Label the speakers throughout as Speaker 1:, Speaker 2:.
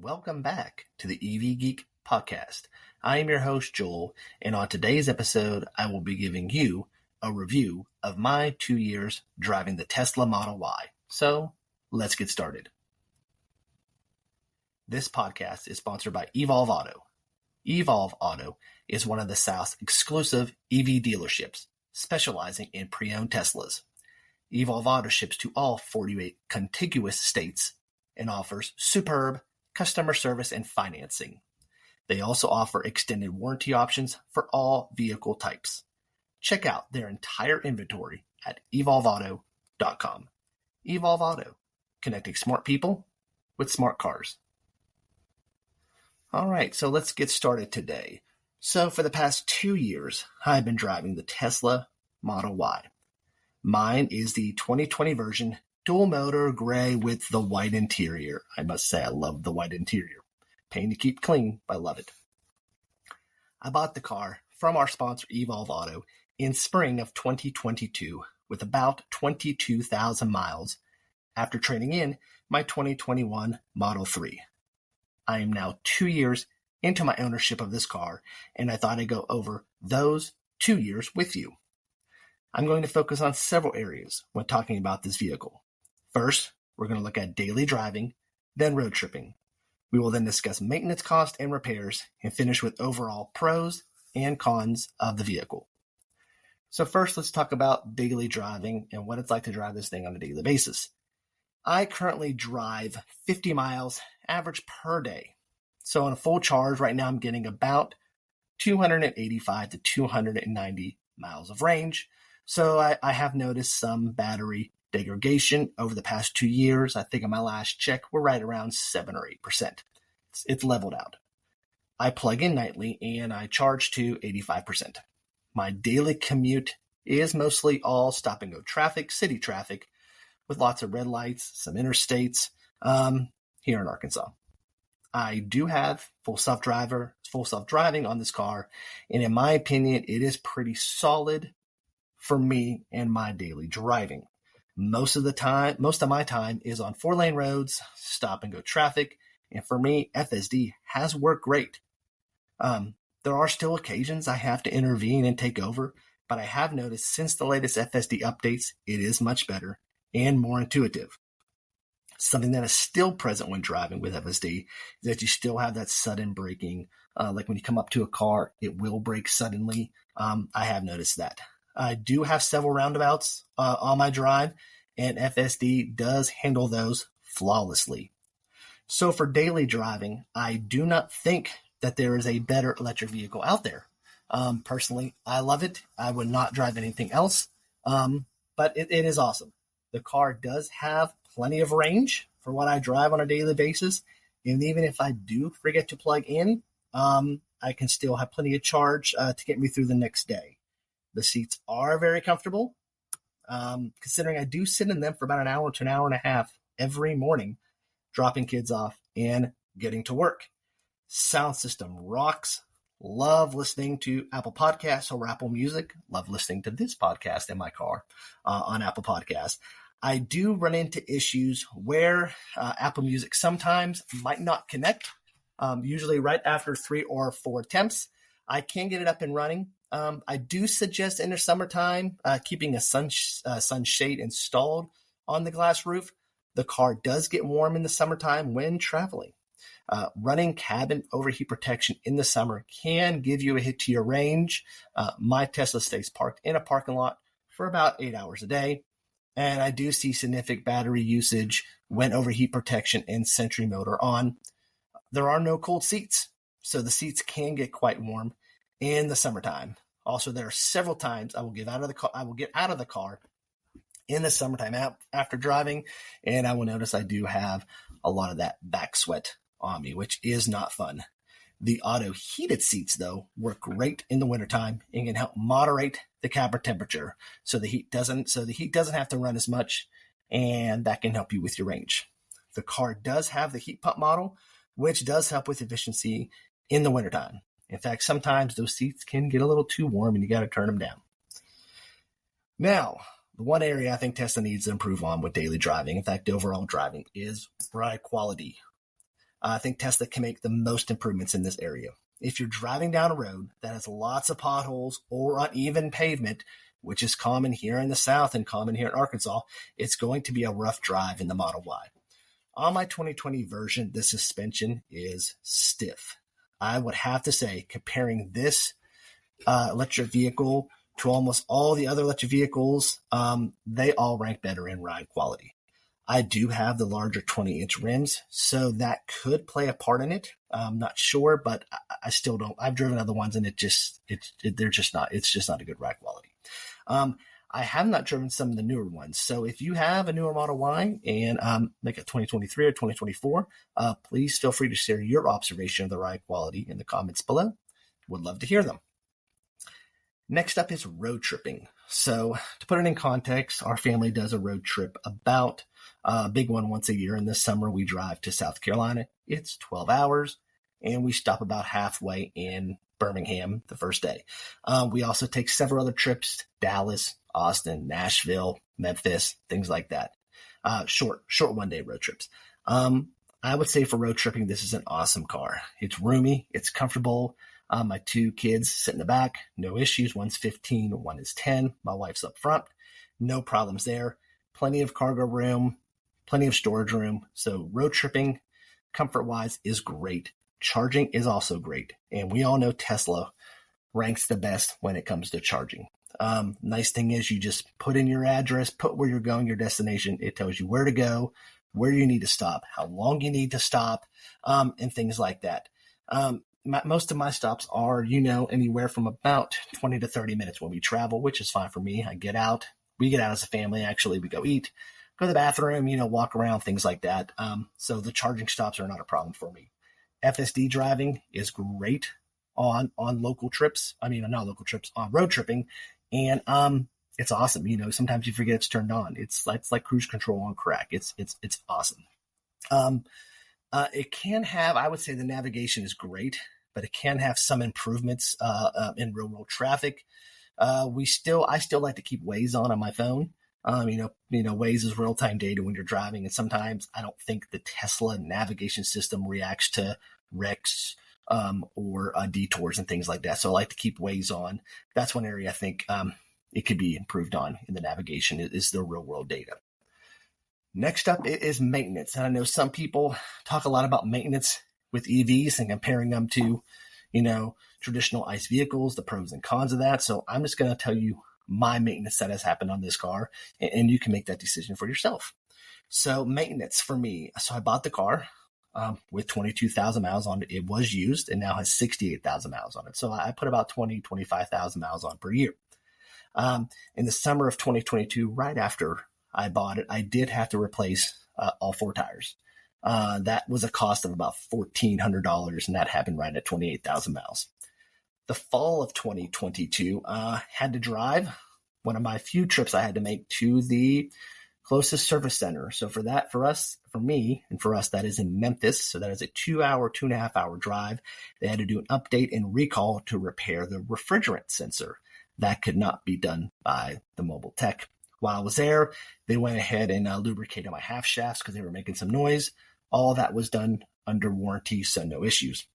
Speaker 1: welcome back to the EV Geek podcast. I am your host, Joel, and on today's episode, I will be giving you a review of my 2 years driving the Tesla Model Y. So, let's get started. This podcast is sponsored by Evolve Auto. Evolve Auto is one of the South's exclusive EV dealerships, specializing in pre-owned Teslas. Evolve Auto ships to all 48 contiguous states and offers superb customer service and financing. They also offer extended warranty options for all vehicle types. Check out their entire inventory at evolveauto.com. Evolve Auto, connecting smart people with smart cars. All right, so let's get started today. So for the past 2 years, I've been driving the Tesla Model Y. Mine is the 2020 version, dual motor gray with the white interior. I must say I love the white interior. Pain to keep clean, but I love it. I bought the car from our sponsor Evolve Auto in spring of 2022 with about 22,000 miles after trading in my 2021 Model 3. I am now 2 years into my ownership of this car, and I thought I'd go over those 2 years with you. I'm going to focus on several areas when talking about this vehicle. First, we're going to look at daily driving, then road tripping. We will then discuss maintenance costs and repairs, and finish with overall pros and cons of the vehicle. So first, let's talk about daily driving and what it's like to drive this thing on a daily basis. I currently drive 50 miles average per day. So on a full charge, right now I'm getting about 285 to 290 miles of range. So I have noticed some battery degradation over the past 2 years. I think on my last check, we're right around 7 or 8%. It's leveled out. I plug in nightly and I charge to 85%. My daily commute is mostly all stop and go traffic, city traffic, with lots of red lights, some interstates here in Arkansas. I do have full self-driving on this car, and in my opinion, it is pretty solid for me and my daily driving. Most of my time is on 4-lane roads, stop and go traffic, and for me, FSD has worked great. There are still occasions I have to intervene and take over, but I have noticed since the latest FSD updates, it is much better and more intuitive. Something that is still present when driving with FSD is that you still have that sudden braking. Like when you come up to a car, it will brake suddenly. I have noticed that. I do have several roundabouts on my drive, and FSD does handle those flawlessly. So for daily driving, I do not think that there is a better electric vehicle out there. Personally, I love it. I would not drive anything else, but it is awesome. The car does have plenty of range for what I drive on a daily basis, and even if I do forget to plug in, I can still have plenty of charge to get me through the next day. The seats are very comfortable, considering I do sit in them for about an hour to an hour and a half every morning, dropping kids off and getting to work. Sound system rocks. Love listening to Apple Podcasts or Apple Music. Love listening to this podcast in my car on Apple Podcasts. I do run into issues where Apple Music sometimes might not connect. Usually right after 3 or 4 attempts, I can get it up and running. I do suggest in the summertime keeping a sunshade installed on the glass roof. The car does get warm in the summertime when traveling. Running cabin overheat protection in the summer can give you a hit to your range. My Tesla stays parked in a parking lot for about 8 hours a day, and I do see significant battery usage when overheat protection and Sentry mode are on. There are no cold seats, so the seats can get quite warm in the summertime. Also, there are several times I will get out of the car in the summertime after driving, and I will notice I do have a lot of that back sweat on me, which is not fun. The auto heated seats, though, work great in the wintertime and can help moderate the cabin temperature, so the heat doesn't have to run as much, and that can help you with your range. The car does have the heat pump model, which does help with efficiency in the wintertime. In fact, sometimes those seats can get a little too warm and you got to turn them down. Now, the one area I think Tesla needs to improve on with daily driving, in fact, overall driving, is ride quality. I think Tesla can make the most improvements in this area. If you're driving down a road that has lots of potholes or uneven pavement, which is common here in the South and common here in Arkansas, it's going to be a rough drive in the Model Y. On my 2020 version, the suspension is stiff. I would have to say, comparing this electric vehicle to almost all the other electric vehicles, they all rank better in ride quality. I do have the larger 20-inch rims, so that could play a part in it. I'm not sure, but I still don't. I've driven other ones, and it's just not a good ride quality. I have not driven some of the newer ones. So if you have a newer Model Y and like a 2023 or 2024, please feel free to share your observation of the ride quality in the comments below. Would love to hear them. Next up is road tripping. So to put it in context, our family does a road trip about a big one once a year. In the summer, we drive to South Carolina. It's 12 hours, and we stop about halfway in Birmingham the first day. We also take several other trips: Dallas, Austin, Nashville, Memphis, things like that. Short one-day road trips. I would say for road tripping, this is an awesome car. It's roomy, it's comfortable. My two kids sit in the back, no issues. One's 15, one is 10. My wife's up front, no problems there. Plenty of cargo room, plenty of storage room. So road tripping, comfort-wise, is great. Charging is also great. And we all know Tesla ranks the best when it comes to charging. Nice thing is you just put in your address, put where you're going, your destination. It tells you where to go, where you need to stop, how long you need to stop, and things like that. Most of my stops are, anywhere from about 20 to 30 minutes when we travel, which is fine for me. We get out as a family. Actually, we go eat, go to the bathroom, walk around, things like that. So the charging stops are not a problem for me. FSD driving is great on local trips. Not local trips, on road tripping. And it's awesome. Sometimes you forget it's turned on. It's like cruise control on crack. It's awesome. It can have, I would say the navigation is great, but it can have some improvements in real world traffic. I still like to keep Waze on my phone. Waze is real time data when you're driving, and sometimes I don't think the Tesla navigation system reacts to wrecks or detours and things like that. So I like to keep Waze on. That's one area I think it could be improved on in the navigation is the real world data. Next up is maintenance. And I know some people talk a lot about maintenance with EVs and comparing them to, traditional ICE vehicles, the pros and cons of that. So I'm just going to tell you my maintenance that has happened on this car, and you can make that decision for yourself. So maintenance for me. So I bought the car with 22,000 miles on it. It was used and now has 68,000 miles on it. So I put about 25,000 miles on per year. In the summer of 2022, right after I bought it, I did have to replace all four tires. That was a cost of about $1,400, and that happened right at 28,000 miles. The fall of 2022, had to drive one of my few trips I had to make to the closest service center. So for me, that is in Memphis. So that is a 2.5 hour drive. They had to do an update and recall to repair the refrigerant sensor. That could not be done by the mobile tech. While I was there, they went ahead and lubricated my half shafts because they were making some noise. All that was done under warranty, so no issues.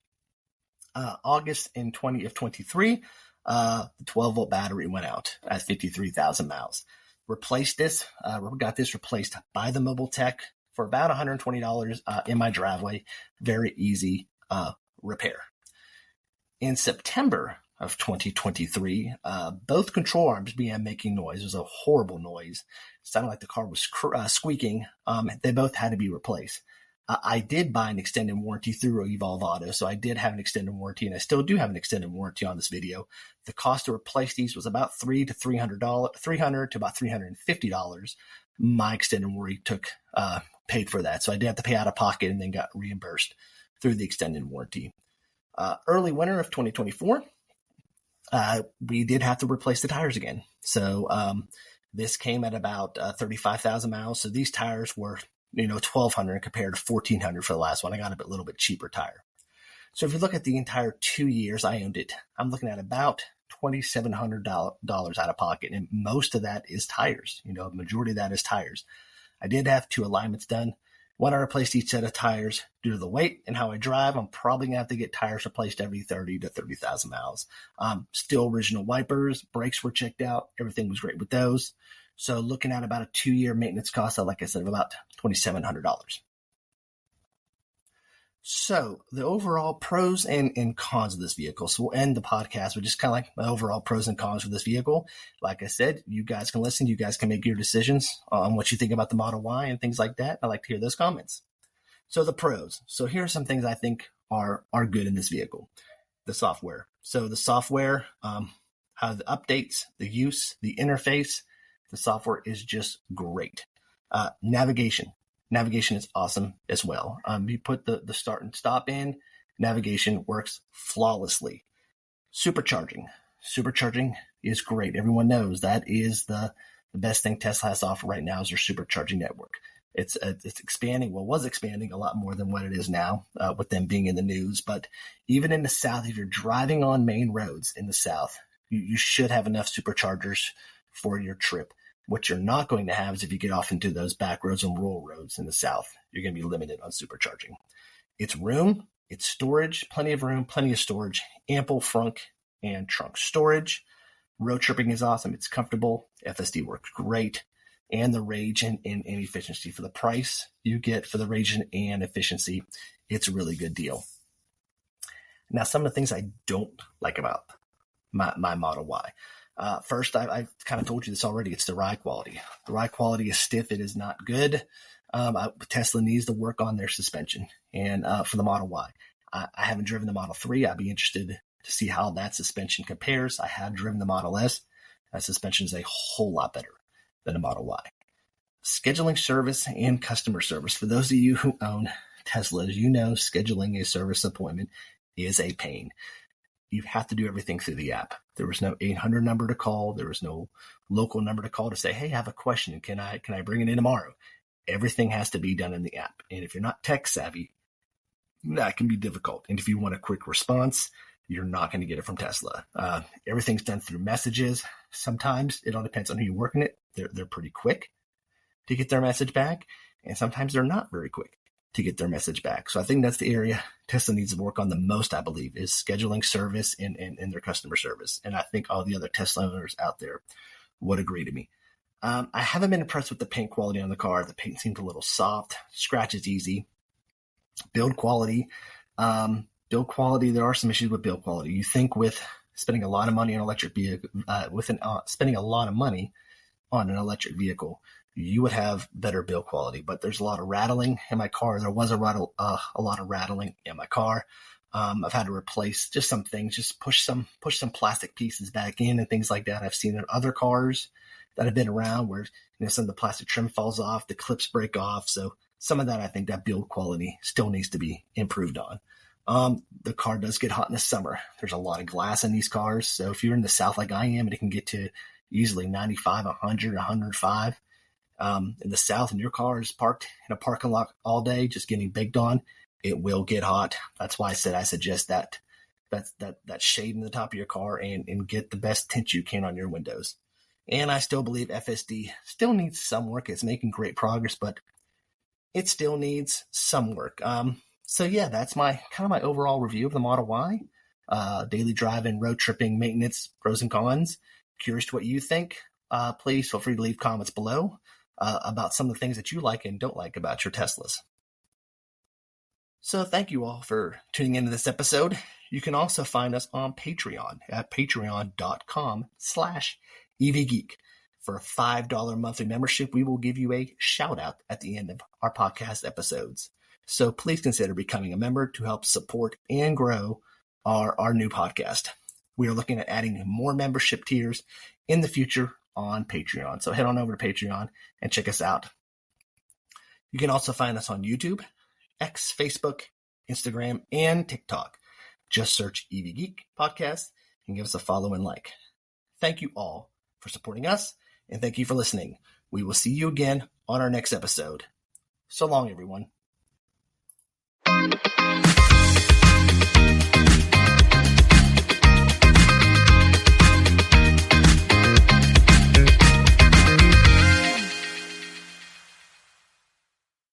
Speaker 1: August in 2023, the 12-volt battery went out at 53,000 miles. Got this replaced by the mobile tech for about $120 in my driveway. Very easy repair. In September of 2023, both control arms began making noise. It was a horrible noise. It sounded like the car was squeaking. They both had to be replaced. I did buy an extended warranty through Evolve Auto, so I did have an extended warranty, and I still do have an extended warranty on this video. The cost to replace these was about $300 to about $350. My extended warranty paid for that, so I did have to pay out of pocket and then got reimbursed through the extended warranty. Early winter of 2024, we did have to replace the tires again. So this came at about 35,000 miles. So these tires were 1,200 compared to 1,400 for the last one. I got a little bit cheaper tire. So if you look at the entire 2 years I owned it, I'm looking at about $2,700 out of pocket. And most of that is tires. The majority of that is tires. I did have 2 alignments done. When I replaced each set of tires due to the weight and how I drive, I'm probably going to have to get tires replaced every 30 to 30,000 miles. Still original wipers, brakes were checked out. Everything was great with those. So looking at about a 2-year maintenance cost, like I said, of about $2,700. So the overall pros and cons of this vehicle. So we'll end the podcast with just kind of like my overall pros and cons for this vehicle. Like I said, you guys can listen. You guys can make your decisions on what you think about the Model Y and things like that. I like to hear those comments. So the pros. So here are some things I think are good in this vehicle. The software. So the software, how the updates, the use, the interface, the software is just great. Navigation. Navigation is awesome as well. You put the start and stop in, navigation works flawlessly. Supercharging. Supercharging is great. Everyone knows that is the best thing Tesla has to offer right now is their supercharging network. It's expanding. Well, was expanding a lot more than what it is now with them being in the news. But even in the South, if you're driving on main roads in the South, you should have enough superchargers for your trip. What you're not going to have is if you get off into those back roads and rural roads in the South, you're going to be limited on supercharging. It's room, it's storage, plenty of room, plenty of storage, ample front and trunk storage. Road tripping is awesome. It's comfortable. FSD works great. And the range and efficiency for the price you get for the range and efficiency, it's a really good deal. Now, some of the things I don't like about my Model Y. First, I kind of told you this already. It's the ride quality. The ride quality is stiff. It is not good. Tesla needs to work on their suspension. And for the Model Y, I haven't driven the Model 3. I'd be interested to see how that suspension compares. I have driven the Model S. That suspension is a whole lot better than the Model Y. Scheduling service and customer service. For those of you who own Teslas, you know scheduling a service appointment is a pain. You have to do everything through the app. There was no 800 number to call. There was no local number to call to say, hey, I have a question. Can I bring it in tomorrow? Everything has to be done in the app. And if you're not tech savvy, that can be difficult. And if you want a quick response, you're not going to get it from Tesla. Everything's done through messages. Sometimes it all depends on who you're working it. They're pretty quick to get their message back. And sometimes they're not very quick to get their message back. So I think that's the area Tesla needs to work on the most, I believe, is scheduling service and their customer service. And I think all the other Tesla owners out there would agree to me. I haven't been impressed with the paint quality on the car. The paint seemed a little soft. Scratch is easy. Build quality. There are some issues with build quality. You think with spending a lot of money on an electric vehicle, spending a lot of money on an electric vehicle, you would have better build quality. But there's a lot of rattling in my car. There was a lot of rattling in my car. I've had to replace just some things, just push some plastic pieces back in and things like that. I've seen in other cars that have been around where some of the plastic trim falls off, the clips break off. So some of that, I think that build quality still needs to be improved on. The car does get hot in the summer. There's a lot of glass in these cars. So if you're in the South like I am, and it can get to easily 95, 100, 105. In the South, and your car is parked in a parking lot all day, just getting baked on, it will get hot. That's why I suggest that shade in the top of your car and get the best tint you can on your windows. And I still believe FSD still needs some work. It's making great progress, but it still needs some work. So yeah, that's my overall review of the Model Y. Daily driving, road tripping, maintenance, pros and cons. Curious to what you think. Please feel free to leave comments below about some of the things that you like and don't like about your Teslas. So thank you all for tuning into this episode. You can also find us on Patreon at patreon.com/EVGeek. For a $5 monthly membership, we will give you a shout out at the end of our podcast episodes. So please consider becoming a member to help support and grow our new podcast. We are looking at adding more membership tiers in the future on Patreon. So head on over to Patreon and check us out. You can also find us on YouTube, X, Facebook, Instagram, and TikTok. Just search EV Geek Podcast and give us a follow and like. Thank you all for supporting us, and thank you for listening. We will see you again on our next episode. So long, everyone.